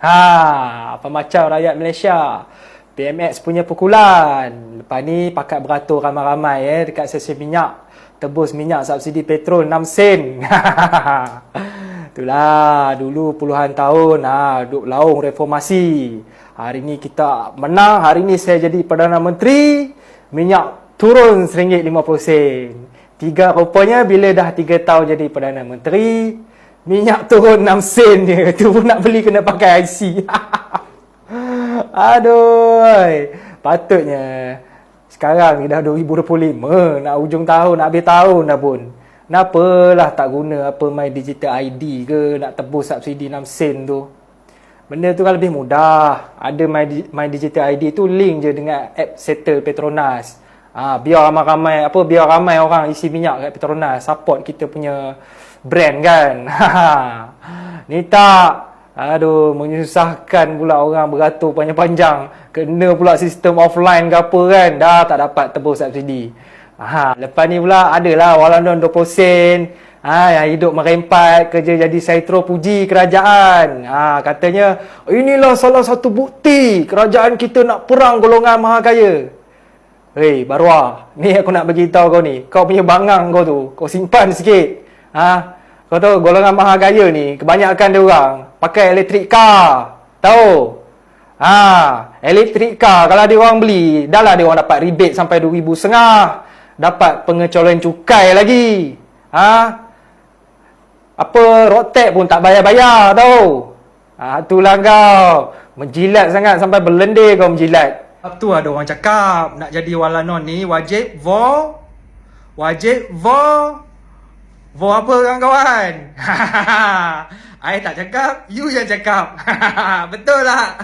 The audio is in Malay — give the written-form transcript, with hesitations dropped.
Apa macam rakyat Malaysia? PMX punya pukulan. Lepas ni pakat beratur ramai-ramai dekat stesen minyak. Tebus minyak subsidi petrol 6 sen. Itulah dulu puluhan tahun duk laung reformasi. Hari ni kita menang, hari ni saya jadi Perdana Menteri, minyak turun RM1.50. Rupanya bila dah 3 tahun jadi Perdana Menteri, minyak turun 6 sen je. Tu pun nak beli kena pakai IC. Aduh. Patutnya sekarang ni dah 2025, nak hujung tahun, nak habis tahun dah pun. Kenapalah tak guna My Digital ID ke, nak tebus subsidi 6 sen tu. Benda tu kan lebih mudah. Ada My Digital ID tu link je dengan app Settle Petronas. Biar ramai orang isi minyak kat Petronas, support kita punya brand kan. Ni tak. Menyusahkan pula orang beratur panjang-panjang. Kena pula sistem offline ke apa kan. Dah tak dapat tebus subsidi. Lepas ni pula adalah walaupun 20 sen. Yang hidup merempat, kerja jadi saitro, puji kerajaan. Katanya, inilah salah satu bukti kerajaan kita nak perang golongan maha kaya. Hei, Barwa, ni aku nak bagi tahu kau ni. Kau punya bangang kau tu, kau simpan sikit. Kau tahu golongan maha kaya ni, kebanyakan dia orang pakai elektrik car. Tahu? Elektrik car kalau dia orang beli, dah lah dia orang dapat rebate sampai RM2,500. Dapat pengecualian cukai lagi. Road tax pun tak bayar-bayar tau. Itulah kau. Menjilat sangat sampai berlendir kau menjilat. Tu ada orang cakap nak jadi walanon ni wajib apa kawan-kawan? I tak cakap, you yang cakap. Betul lah.